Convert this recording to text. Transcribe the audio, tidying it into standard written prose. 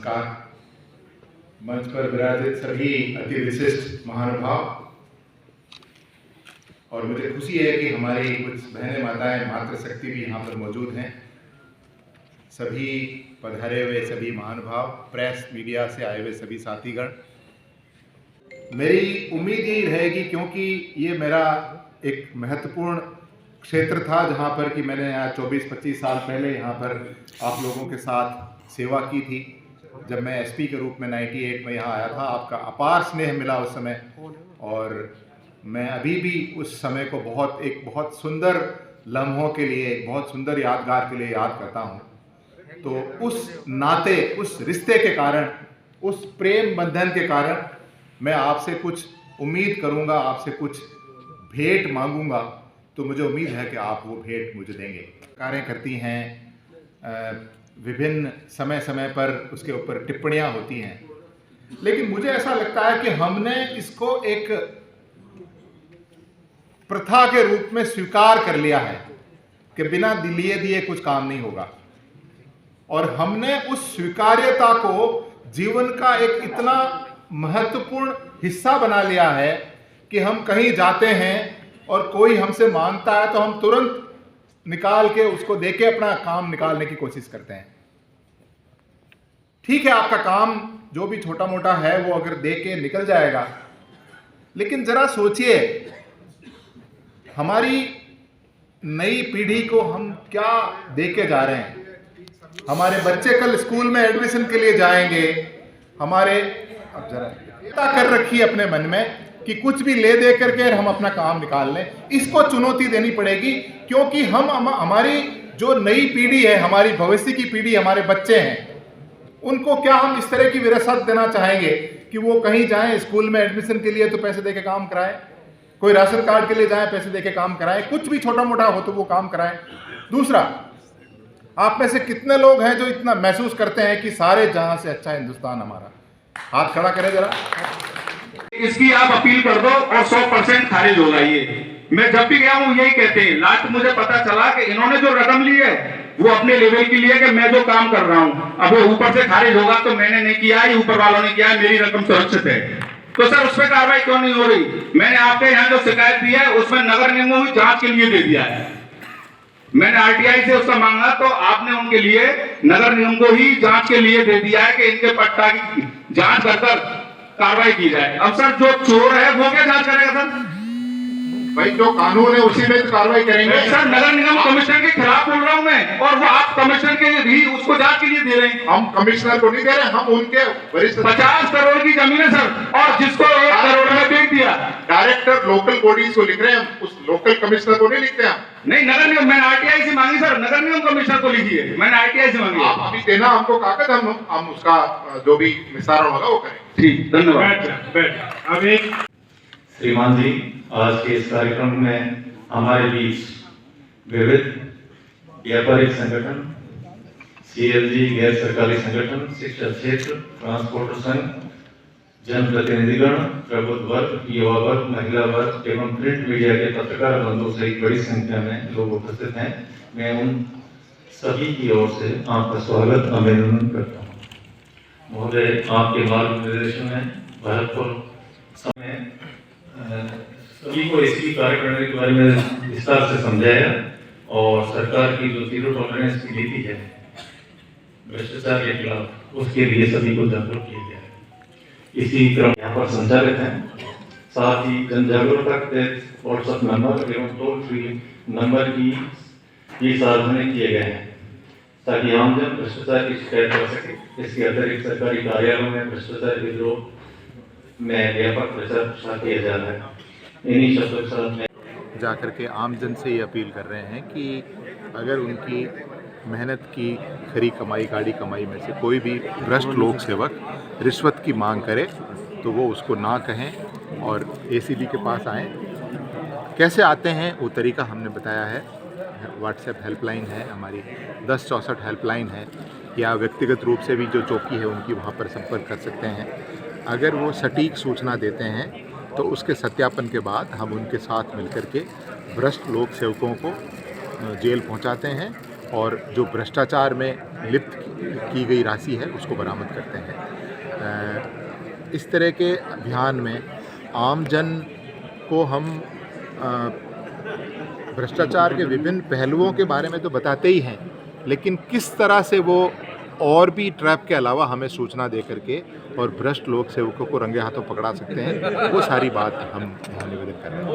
नमस्कार। मंच पर विराजित सभी अति विशिष्ट महानुभाव, और मुझे खुशी है कि हमारी कुछ बहनें माताएं मातृशक्ति भी यहाँ पर मौजूद हैं। सभी पधारे हुए सभी महानुभाव, प्रेस मीडिया से आए हुए सभी साथीगण, मेरी उम्मीद यही रहेगी, क्योंकि ये मेरा एक महत्वपूर्ण क्षेत्र था जहाँ पर कि मैंने यहाँ 24-25 साल पहले यहाँ पर आप लोगों के साथ सेवा की थी। जब मैं एसपी के रूप में 98 में यहाँ आया था, आपका अपार स्नेह मिला उस समय, और मैं अभी भी उस समय को बहुत सुंदर लम्हों के लिए, एक बहुत सुंदर यादगार के लिए याद करता हूँ। तो उस नाते, उस रिश्ते के कारण, उस प्रेम बंधन के कारण मैं आपसे कुछ उम्मीद करूँगा, आपसे कुछ भेंट मांगूंगा। तो मुझे उम्मीद है कि आप वो भेंट मुझे देंगे। कार्य करती हैं, विभिन्न समय समय पर उसके ऊपर टिप्पणियां होती हैं, लेकिन मुझे ऐसा लगता है कि हमने इसको एक प्रथा के रूप में स्वीकार कर लिया है कि बिना लिए दिए कुछ काम नहीं होगा। और हमने उस स्वीकार्यता को जीवन का एक इतना महत्वपूर्ण हिस्सा बना लिया है कि हम कहीं जाते हैं और कोई हमसे मांगता है तो हम तुरंत निकाल के उसको देके अपना काम निकालने की कोशिश करते हैं। ठीक है, आपका काम जो भी छोटा मोटा है वो अगर दे के निकल जाएगा, लेकिन जरा सोचिए हमारी नई पीढ़ी को हम क्या दे के जा रहे हैं। हमारे बच्चे कल स्कूल में एडमिशन के लिए जाएंगे, हमारे अब जरा कर रखी अपने मन में कि कुछ भी ले दे करके हम अपना काम निकाल लें। इसको चुनौती देनी पड़ेगी, क्योंकि हमारी जो नई पीढ़ी है, हमारी भविष्य की पीढ़ी, हमारे बच्चे हैं, उनको क्या हम इस तरह की विरासत देना चाहेंगे कि वो कहीं जाएं स्कूल में एडमिशन के लिए तो पैसे दे के काम कराएं, कोई राशन कार्ड के लिए जाएं पैसे दे के काम कराएं, कुछ भी छोटा मोटा हो तो वो काम कराएं। दूसरा, आप में से कितने लोग हैं जो इतना महसूस करते हैं कि सारे जहां से अच्छा हिंदुस्तान हमारा? हाथ खड़ा करें जरा। इसकी आप अपील कर दो और 100% खारिज होगा। ये मैं जब भी गया हूँ यही कहते हैं। लास्ट मुझे पता चला कि इन्होंने जो रकम ली है वो अपने लेवल की लिए कि मैं जो काम कर रहा हूँ, अब वो ऊपर से खारिज होगा तो मैंने नहीं किया है, ऊपर वालों ने किया है, मेरी रकम सुरक्षित है। तो सर उस पर कार्रवाई क्यों नहीं हो रही? मैंने आपके यहाँ जो शिकायत दी है उसमें नगर निगमों की जांच के लिए दे दिया है। मैंने आरटीआई से उसका मांगा तो आपने उनके लिए नगर निगम को ही जांच के लिए दे दिया है कि इनके पट्टा की जांच कर कार्रवाई की जाए। अब सर जो चोर है वो क्या जांच करेगा सर? भाई जो कानून है उसी में तो कार्रवाई करेंगे। सर नगर निगम कमिश्नर के खिलाफ बोल रहा हूं मैं, और वो आप कमिश्नर के भी उसको जांच के लिए दे रहे हैं। हम कमिश्नर को नहीं दे रहे, हम उनके वरिष्ठ 50 करोड़ की जमीन है सर, और जिसको 1 करोड़ में बेच दिया। डायरेक्टर लोकल बॉडीज को लिख रहे हैं, उस लोकल कमिश्नर को नहीं लिखते हम। नहीं, नगर निगम, मैंने आरटीआई से मांगी सर, नगर निगम कमिश्नर को लिखी है, मैंने आरटीआई से मांगी। आप अभी देना हमको कागज, हम उसका जो भी निस्तारण होगा वो करें। ठीक, धन्यवाद। अभी श्रीमान जी, आज के इस कार्यक्रम में हमारे बीच विविध व्यापारिक संगठन, सीएलजी, गैर सरकारी संगठन, शिक्षा क्षेत्र, ट्रांसपोर्टर संघ, जनप्रतिनिधिगण, प्रबुद्ध वर्ग, युवा वर्ग, महिला वर्ग एवं प्रिंट मीडिया के पत्रकार बंधु सहित बड़ी संख्या में लोग उपस्थित हैं। मैं उन सभी की ओर से आपका स्वागत अभिनंदन करता हूँ। महोदय, आपके मार्गदर्शन में भरतपुर समय सभी को इसी कार्यप्रणाली के बारे में विस्तार से समझाया, और सरकार की जो 0 टॉलरेंस की नीति है भ्रष्टाचार के खिलाफ, उसके लिए सभी को जागरूक किया गया है। इसी क्रम यहाँ पर संचालित हैं। साथ ही जन जागरूकता के व्हाट्सएप नंबर एवं टोल फ्री नंबर की ये सार्वजनिक किए गए हैं, ताकि आमजन भ्रष्टाचार की शिकायत कर सके। इसके अतिरिक्त सरकारी कार्यालयों में भ्रष्टाचार के विरोध में व्यापक प्रचार प्रसार किया जा रहा है। इन्हीं शब्दों के साथ में जाकर के आमजन से ये अपील कर रहे हैं कि अगर उनकी मेहनत की खरी कमाई, गाड़ी कमाई में से कोई भी भ्रष्ट लोक सेवक रिश्वत की मांग करे तो वो उसको ना कहें और एसीबी के पास आएँ। कैसे आते हैं वो तरीका हमने बताया है। व्हाट्सएप हेल्पलाइन है हमारी, 1064 हेल्पलाइन है, या व्यक्तिगत रूप से भी जो चौकी है उनकी वहाँ पर संपर्क कर सकते हैं। अगर वो सटीक सूचना देते हैं तो उसके सत्यापन के बाद हम उनके साथ मिलकर के भ्रष्ट लोक सेवकों को जेल पहुंचाते हैं, और जो भ्रष्टाचार में लिप्त की गई राशि है उसको बरामद करते हैं। इस तरह के अभियान में आम जन को हम भ्रष्टाचार के विभिन्न पहलुओं के बारे में तो बताते ही हैं, लेकिन किस तरह से वो और भी ट्रैप के अलावा हमें सूचना दे करके और भ्रष्ट लोक सेवकों को रंगे हाथों पकड़ा सकते हैं, वो सारी बात हम यहाँ निवेदन कर रहे हैं।